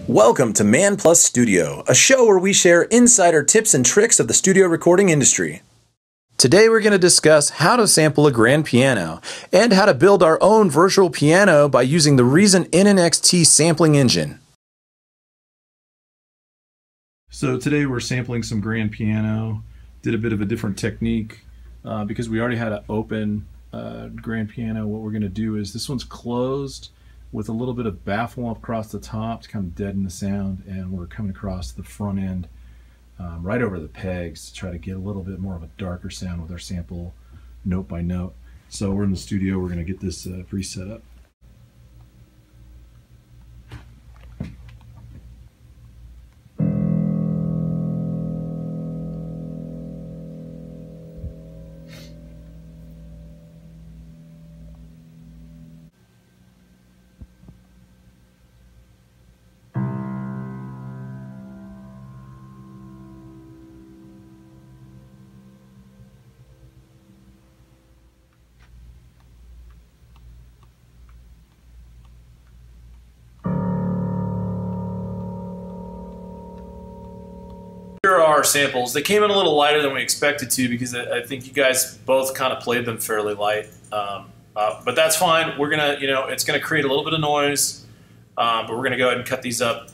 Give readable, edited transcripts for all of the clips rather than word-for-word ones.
Welcome to Man Plus Studio, a show where we share insider tips and tricks of the studio recording industry. Today we're going to discuss how to sample a grand piano and how to build our own virtual piano by using the Reason NNXT sampling engine. So today we're sampling some grand piano. Did a bit of a different technique because we already had an open grand piano. What we're going to do is this one's closed with a little bit of baffle across the top to kind of deaden the sound, and we're coming across the front end right over the pegs to try to get a little bit more of a darker sound with our sample note by note. So we're in the studio, we're going to get this pre-set up. Here are our samples. They came in a little lighter than we expected to because I think you guys both kind of played them fairly light. But that's fine. We're gonna, it's gonna create a little bit of noise, but we're gonna go ahead and cut these up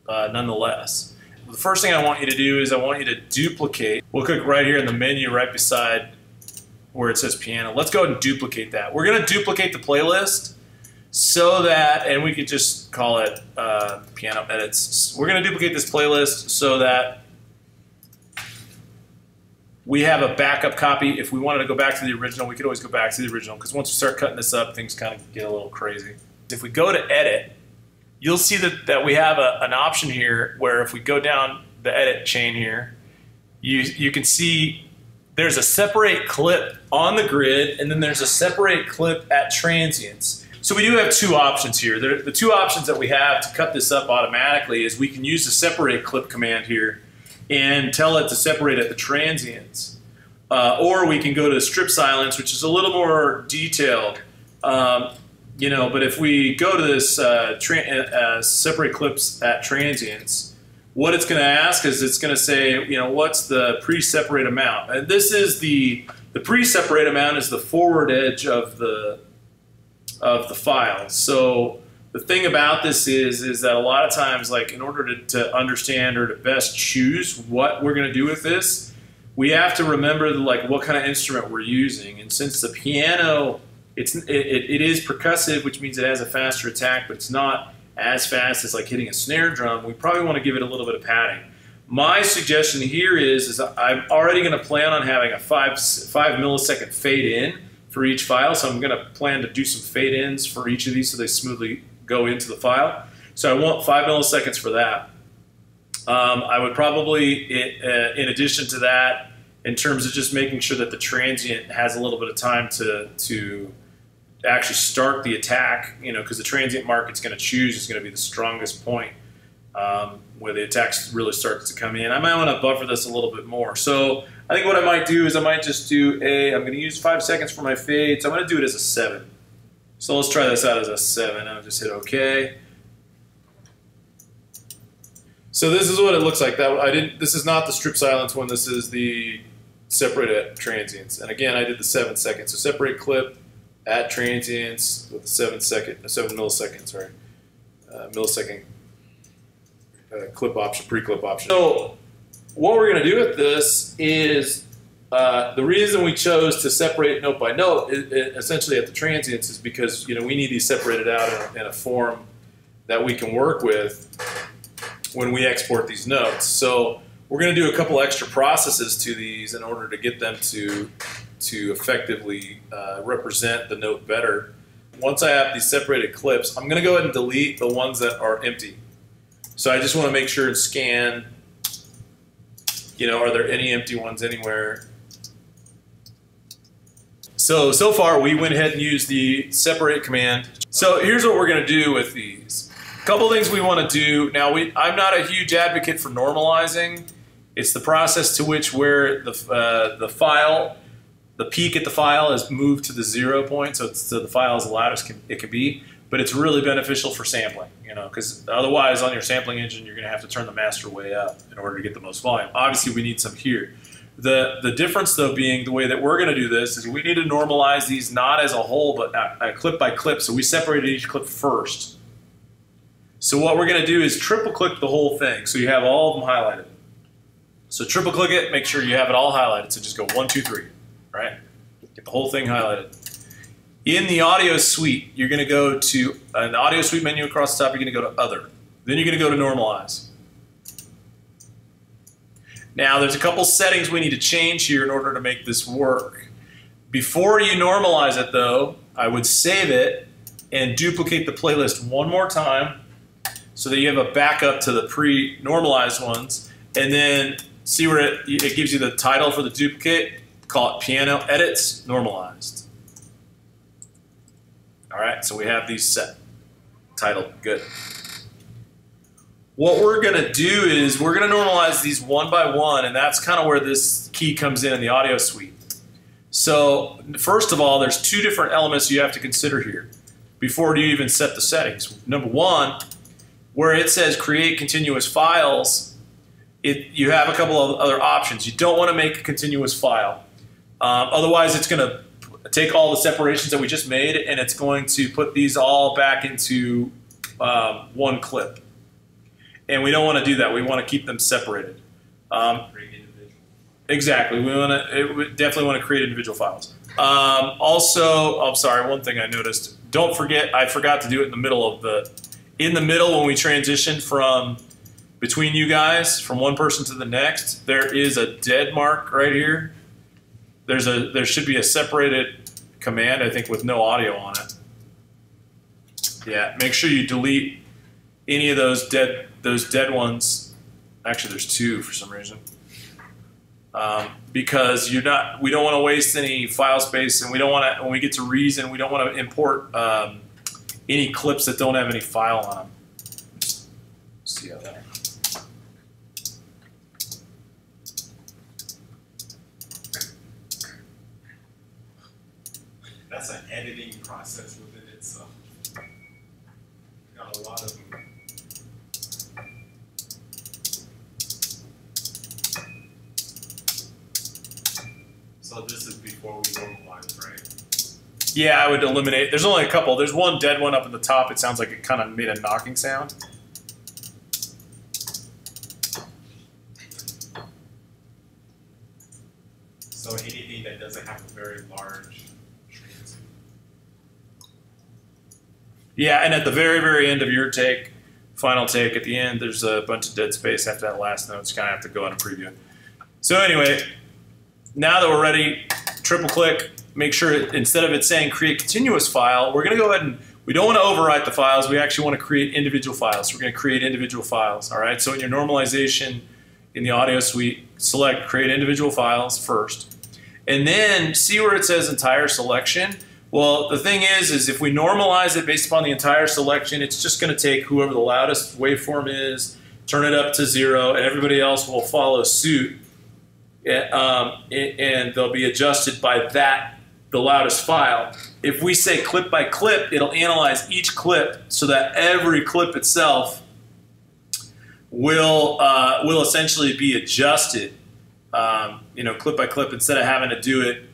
nonetheless. The first thing I want you to do is I want you to duplicate. We'll click right here in the menu right beside where it says piano. Let's go ahead and duplicate that. We're gonna duplicate the playlist so that, and we could just call it piano edits. We're gonna duplicate this playlist so that we have a backup copy. If we wanted to go back to the original, we could always go back to the original, because once we start cutting this up, things kind of get a little crazy. If we go to edit, you'll see that we have an option here where if we go down the edit chain here, you can see there's a separate clip on the grid, and then there's a separate clip at transients. So we do have two options here. The two options that we have to cut this up automatically is we can use the separate clip command here and tell it to separate at the transients. Or we can go to strip silence, which is a little more detailed. But if we go to this separate clips at transients, what it's going to ask is it's going to say, what's the pre-separate amount? And this is the pre-separate amount is the forward edge of the file. So the thing about this is that a lot of times, like in order to understand or to best choose what we're going to do with this, we have to remember what kind of instrument we're using. And since the piano, it is percussive, which means it has a faster attack, but it's not as fast as like hitting a snare drum, we probably want to give it a little bit of padding. My suggestion here is I'm already going to plan on having a 5 millisecond fade in for each file, so I'm going to plan to do some fade ins for each of these so they smoothly go into the file. So I want 5 milliseconds for that. I would probably, in addition to that, in terms of just making sure that the transient has a little bit of time to actually start the attack, because the transient mark it's going to choose is going to be the strongest point where the attack really starts to come in. I might want to buffer this a little bit more. So I think what I might do is I might just do I'm going to use 5 seconds for my fade, so I'm going to do it as a 7. So let's try this out as a 7. I'll just hit OK. So this is what it looks like. This is not the strip silence one. This is the separate at transients. And again, I did the 7 seconds. So separate clip at transients with the 7 millisecond, millisecond clip option, pre-clip option. So what we're going to do with this is the reason we chose to separate note by note, essentially at the transients, is because we need these separated out in a form that we can work with when we export these notes. So we're going to do a couple extra processes to these in order to get them to effectively represent the note better. Once I have these separated clips, I'm going to go ahead and delete the ones that are empty. So I just want to make sure and scan, are there any empty ones anywhere? So far we went ahead and used the separate command. So here's what we're going to do with these. A couple things we want to do. Now I'm not a huge advocate for normalizing. It's the process to which where the file, the peak at the file is moved to the 0 point, so the file is loud as it can be. but it's really beneficial for sampling, you know, because otherwise on your sampling engine, you're going to have to turn the master way up in order to get the most volume. Obviously, we need some here. The difference, though, being the way that we're going to do this is we need to normalize these not as a whole, but clip by clip. So we separated each clip first. So what we're going to do is triple click the whole thing so you have all of them highlighted. So triple click it, make sure you have it all highlighted. So just go 1, 2, 3, right? Get the whole thing highlighted. In the audio suite, you're going to go to an audio suite menu across the top. You're going to go to Other. Then you're going to go to Normalize. Now, there's a couple settings we need to change here in order to make this work. Before you normalize it, though, I would save it and duplicate the playlist one more time so that you have a backup to the pre-normalized ones. And then see where it gives you the title for the duplicate. Call it Piano Edits Normalized. All right, so we have these set. Titled, good. What we're going to do is we're going to normalize these one by one, and that's kind of where this key comes in the audio suite. So first of all, there's two different elements you have to consider here before you even set the settings. Number one, where it says create continuous files, you have a couple of other options. You don't want to make a continuous file. Otherwise, it's going to take all the separations that we just made, and it's going to put these all back into one clip. And we don't want to do that. We want to keep them separated. Exactly. We definitely want to create individual files. Also, I'm sorry, one thing I noticed. Don't forget, I forgot to do it in the middle of in the middle when we transition from between you guys, from one person to the next, there is a dead mark right here. There should be a separated command, I think, with no audio on it. Yeah, make sure you delete any of those dead ones. Actually, there's two for some reason. Because we don't want to waste any file space, and we don't want to, when we get to reason, we don't want to import any clips that don't have any file on them. Let's see how that. That's an editing process within itself. Got a lot of them. So this is before we normalize, right? Yeah, I would eliminate. There's only a couple. There's one dead one up at the top. It sounds like it kind of made a knocking sound. So anything that doesn't have a very large transient. Yeah, and at the very, very end of your take, final take, at the end, there's a bunch of dead space after that last note. So you kind of have to go on a preview. So anyway, now that we're ready, triple click, make sure instead of it saying create continuous file, we're going to go ahead and, we don't want to overwrite the files, we actually want to create individual files. So we're going to create individual files, all right? So in your normalization in the audio suite, select create individual files first. And then see where it says entire selection. Well, the thing is if we normalize it based upon the entire selection, it's just going to take whoever the loudest waveform is, turn it up to 0, and everybody else will follow suit. And they'll be adjusted by the loudest file. If we say clip by clip, it'll analyze each clip so that every clip itself will essentially be adjusted, clip by clip instead of having to do it,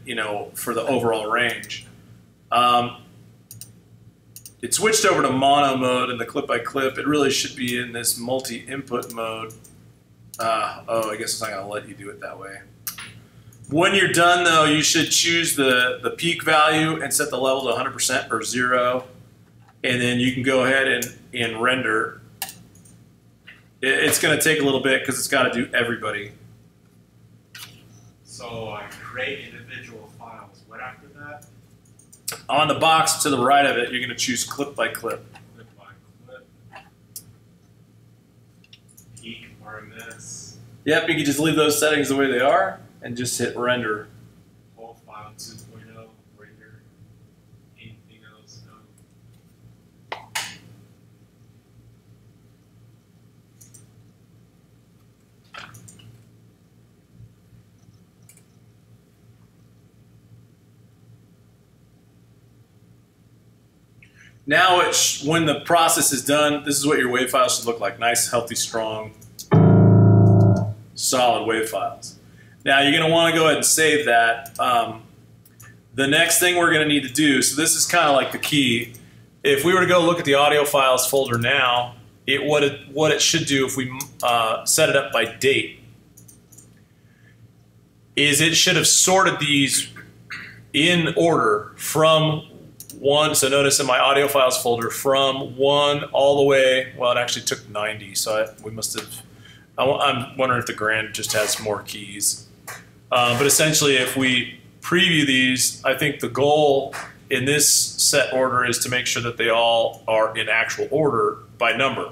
for the overall range. It switched over to mono mode in the clip by clip. It really should be in this multi-input mode. I guess it's not going to let you do it that way. When you're done, though, you should choose the peak value and set the level to 100% or 0. And then you can go ahead and render. It's going to take a little bit because it's got to do everybody. So I create individual files. What after that? On the box to the right of it, you're going to choose clip by clip. Clip by clip. Peak RMS. Yep, you can just leave those settings the way they are and just hit render. Whole file 2.0, render. Anything else? No. Now, when the process is done, this is what your WAV files should look like. Nice, healthy, strong, solid WAV files. Now, you're going to want to go ahead and save that. The next thing we're going to need to do, so this is kind of like the key. If we were to go look at the audio files folder now, what it should do if we set it up by date is it should have sorted these in order from one. So notice in my audio files folder from 1 all the way, well, it actually took 90, so we must have, I'm wondering if the Grand just has more keys. But essentially, if we preview these, I think the goal in this set order is to make sure that they all are in actual order by number.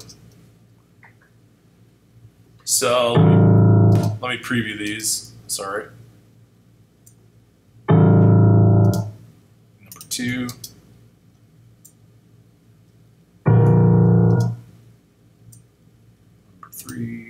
So let me preview these. Sorry. Number 2. Number 3.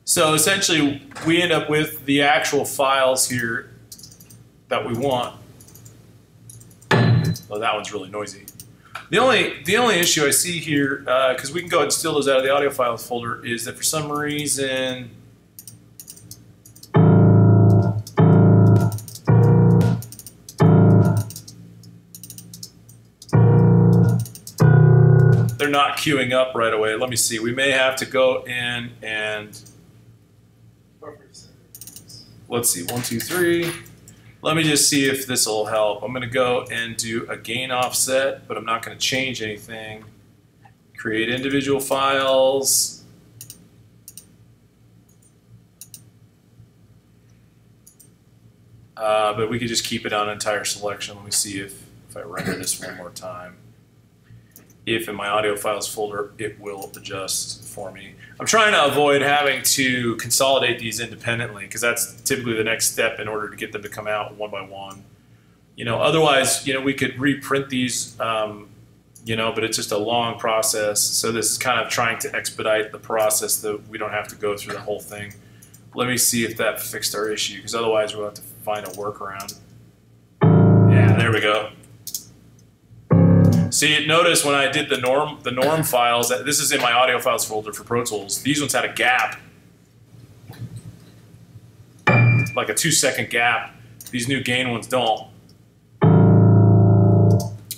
So essentially, we end up with the actual files here that we want. Oh, that one's really noisy. The only issue I see here, because we can go ahead and steal those out of the audio files folder, is that for some reason they're not queuing up right away. Let me see. We may have to go in and let's see, 1, 2, 3. Let me just see if this will help. I'm going to go and do a gain offset, but I'm not going to change anything. Create individual files. But we could just keep it on entire selection. Let me see if I render this one more time. If in my audio files folder, it will adjust for me. I'm trying to avoid having to consolidate these independently because that's typically the next step in order to get them to come out one by one. Otherwise, we could reprint these, but it's just a long process. So this is kind of trying to expedite the process that we don't have to go through the whole thing. Let me see if that fixed our issue because otherwise we'll have to find a workaround. Yeah, there we go. See, notice when I did the norm files, this is in my audio files folder for Pro Tools. These ones had a gap, like a 2-second gap. These new gain ones don't.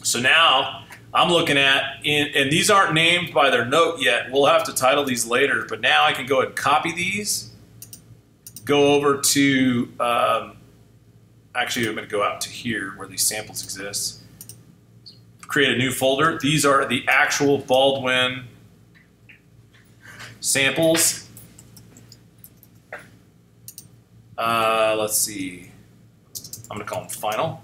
So now I'm looking at, and these aren't named by their note yet. We'll have to title these later, but now I can go ahead and copy these, go over to, actually I'm going to go out to here where these samples exist. Create a new folder. These are the actual Baldwin samples. Let's see. I'm going to call them final.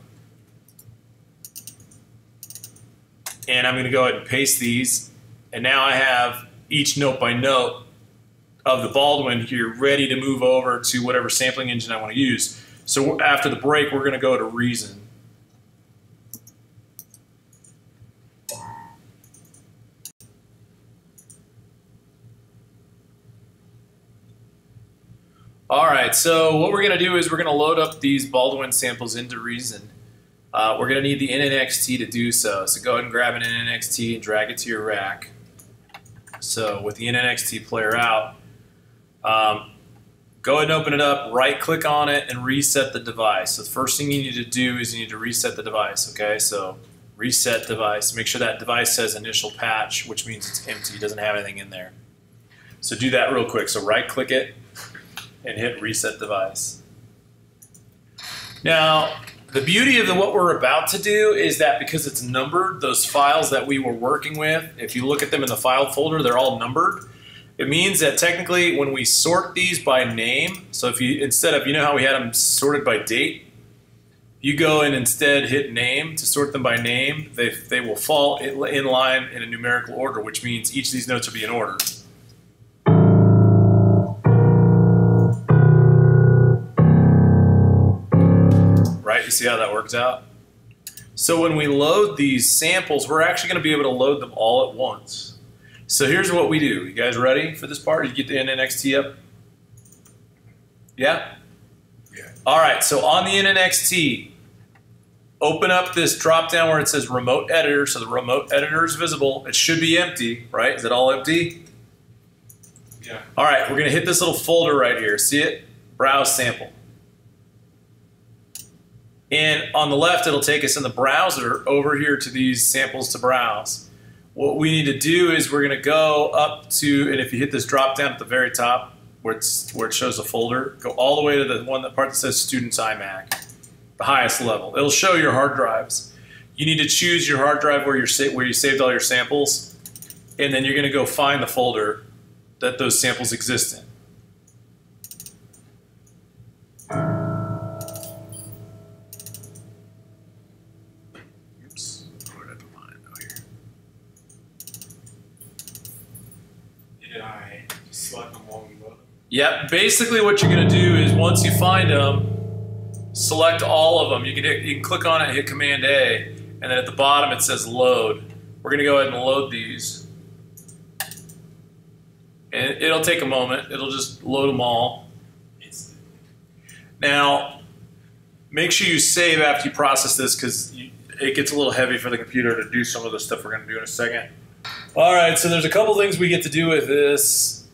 And I'm going to go ahead and paste these. And now I have each note by note of the Baldwin here ready to move over to whatever sampling engine I want to use. So after the break, we're going to go to Reason. All right, so what we're going to do is we're going to load up these Baldwin samples into Reason. We're going to need the NNXT to do so. So go ahead and grab an NNXT and drag it to your rack. So with the NNXT player out, go ahead and open it up, right-click on it, and reset the device. So the first thing you need to do is you need to reset the device, okay? So reset device. Make sure that device says initial patch, which means it's empty, it doesn't have anything in there. So do that real quick. So right-click it and hit reset device. Now, the beauty of what we're about to do is that because it's numbered, those files that we were working with, if you look at them in the file folder, they're all numbered. It means that technically when we sort these by name, so if you, instead of, how we had them sorted by date, You go and instead hit name to sort them by name. They will fall in line in a numerical order, which means each of these notes will be in order. Right, you see how that works out? So when we load these samples, we're actually going to be able to load them all at once. So here's what we do. You guys ready for this part? You get the NNXT up? Yeah? Yeah. All right, so on the NNXT, open up this drop down where it says remote editor. So the remote editor is visible. It should be empty, right? Is it all empty? Yeah. All right, we're going to hit this little folder right here. See it? Browse sample. And on the left, it'll take us in the browser over here to these samples to browse. What we need to do is we're going to go up to, and if you hit this drop down at the very top where it shows a folder, go all the way to the part that says Students iMac, the highest level. It'll show your hard drives. You need to choose your hard drive where you saved all your samples, and then you're going to go find the folder that those samples exist in. Oops, where did I put mine? Oh, here. Did I select them while we load? Yep, basically what you're going to do is once you find them, select all of them. You can click on it and hit Command A, and then at the bottom it says load. We're going to go ahead and load these. And it'll take a moment. It'll just load them all. Now, make sure you save after you process this because it gets a little heavy for the computer to do some of the stuff we're going to do in a second. All right, so there's a couple things we get to do with this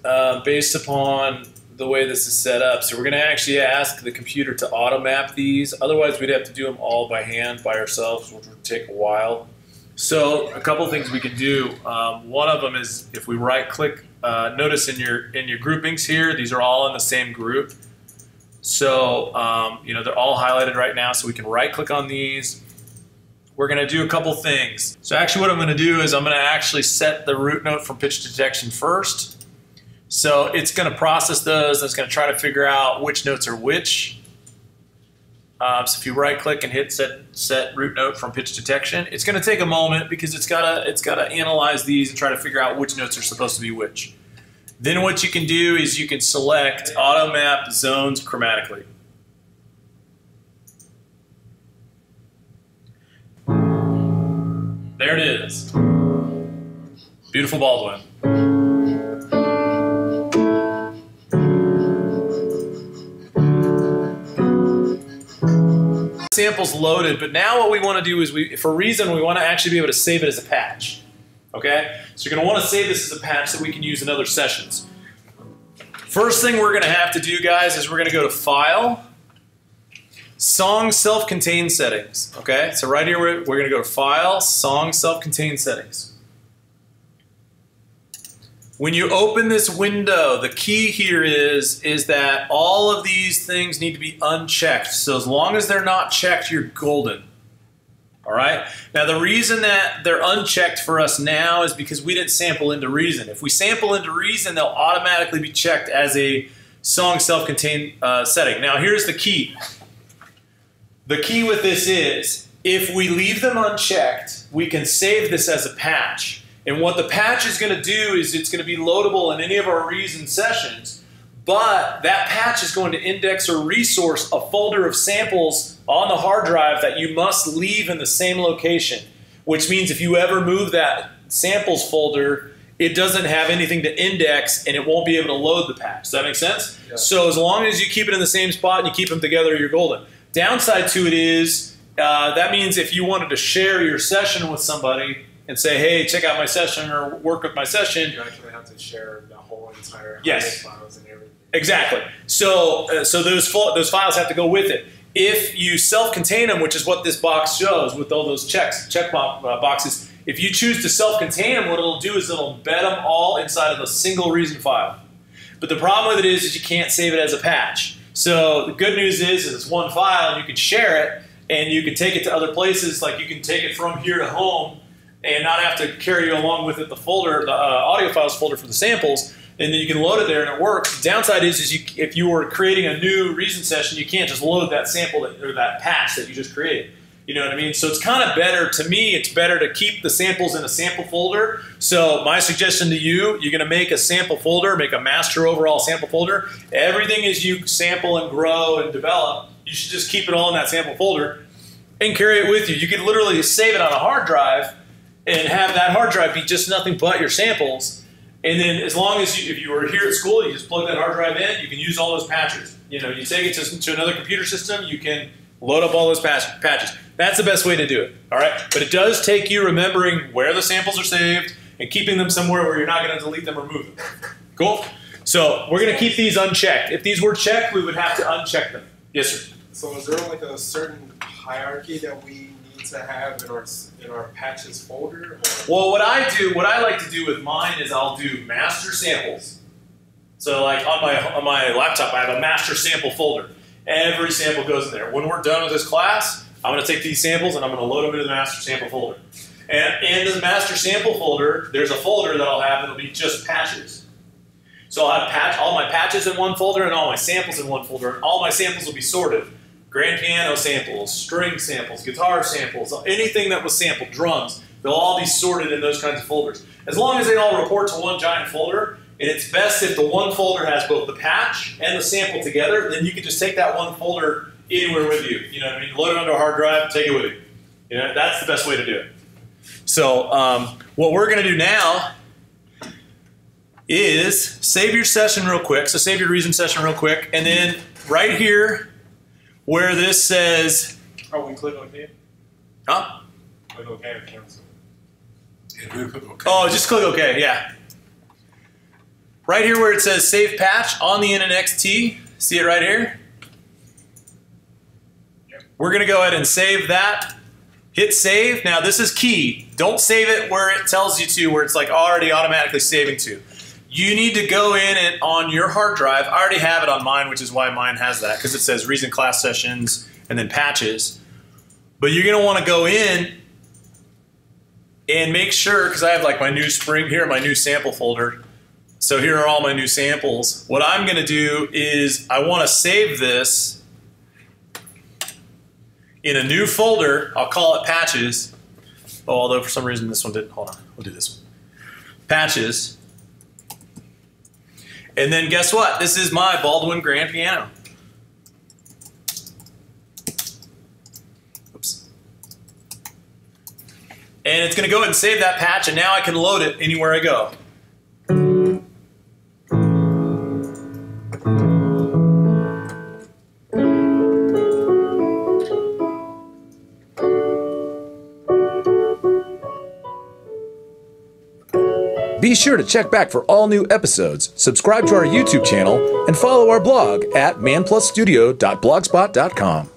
based upon the way this is set up. So we're going to actually ask the computer to auto map these. Otherwise, we'd have to do them all by hand by ourselves, which would take a while. So a couple things we can do. One of them is if we right-click. Notice in your groupings here, these are all in the same group. So you know, they're all highlighted right now. So we can right-click on these. We're going to do a couple things. So actually, what I'm going to do is I'm going to actually set the root note from pitch detection first. So it's going to process those, and it's going to try to figure out which notes are which. So if you right-click and hit set root note from pitch detection, it's going to take a moment because it's got to analyze these and try to figure out which notes are supposed to be which. Then what you can do is you can select auto map zones chromatically. There it is. Beautiful Baldwin. Samples loaded, but now what we want to do is for a reason we want to actually be able to save it as a patch. Okay? So you're going to want to save this as a patch so we can use in other sessions. First thing we're going to have to do, guys, is we're going to go to File, Song Self-Contained Settings. Okay? So right here we're going to go to File, Song Self-Contained Settings. When you open this window, the key here is that all of these things need to be unchecked. So as long as they're not checked, you're golden. All right? Now the reason that they're unchecked for us now is because we didn't sample into Reason. If we sample into Reason, they'll automatically be checked as a song self-contained setting. Now here's the key. The key with this is if we leave them unchecked, we can save this as a patch. And what the patch is going to do is it's going to be loadable in any of our Reason sessions, but that patch is going to index or resource a folder of samples on the hard drive that you must leave in the same location, which means if you ever move that samples folder, it doesn't have anything to index and it won't be able to load the patch. Does that make sense? Yeah. So as long as you keep it in the same spot and you keep them together, you're golden. Downside to it is that means if you wanted to share your session with somebody and say, hey, check out my session or work with my session. You actually have to share the whole entire files and everything. Exactly. So those files have to go with it. If you self-contain them, which is what this box shows with all those check boxes, if you choose to self-contain them, what it'll do is it'll embed them all inside of a single Reason file. But the problem with it is you can't save it as a patch. So the good news is it's one file and you can share it and you can take it to other places. Like you can take it from here to home and not have to carry along with it the folder, the audio files folder for the samples. and then you can load it there and it works. The downside is if you were creating a new Reason session, you can't just load that sample or that patch that you just created. You know what I mean? So it's kind of better, to me, it's better to keep the samples in a sample folder. So my suggestion to you, you're gonna make a sample folder, make a master overall sample folder. Everything as you sample and grow and develop, you should just keep it all in that sample folder and carry it with you. You can literally save it on a hard drive and have that hard drive be just nothing but your samples. And then as long as if you were here at school, you just plug that hard drive in, you can use all those patches. You know, you take it to another computer system, you can load up all those patches. That's the best way to do it, all right? But it does take you remembering where the samples are saved and keeping them somewhere where you're not gonna delete them or move them. Cool? So we're gonna keep these unchecked. If these were checked, we would have to uncheck them. Yes, sir? So is there like a certain hierarchy that we need to have in our patches folder? Or? Well, what I like to do with mine is I'll do master samples. So like on my laptop, I have a master sample folder. Every sample goes in there. When we're done with this class, I'm going to take these samples and I'm going to load them into the master sample folder. And in the master sample folder, there's a folder that I'll have that'll be just patches. So I'll have all my patches in one folder and all my samples in one folder. And all my samples will be sorted. Grand piano samples, string samples, guitar samples, anything that was sampled, drums, they'll all be sorted in those kinds of folders. As long as they all report to one giant folder, and it's best if the one folder has both the patch and the sample together, then you can just take that one folder anywhere with you. You know what I mean? Load it onto a hard drive, take it with you. You know, that's the best way to do it. So what we're going to do now is save your session real quick. So save your Reason session real quick. And then right here where this says... Oh, we click OK? Huh? Click OK or cancel? Oh, just click OK, yeah. Right here where it says Save Patch on the NNXT, see it right here? Yep. We're going to go ahead and save that. Hit Save. Now this is key. Don't save it where it tells you to, where it's like already automatically saving to. You need to go in and on your hard drive. I already have it on mine, which is why mine has that, because it says Reason Class Sessions and then Patches. But you're going to want to go in and make sure, because I have like my new spring here, my new sample folder. So here are all my new samples. What I'm going to do is I want to save this in a new folder. I'll call it Patches. Oh, although for some reason this one didn't. Hold on. We'll do this one. Patches. And then guess what? This is my Baldwin grand piano. Oops. And it's going to go ahead and save that patch, and now I can load it anywhere I go. Be sure to check back for all new episodes, subscribe to our YouTube channel, and follow our blog at manplusstudio.blogspot.com.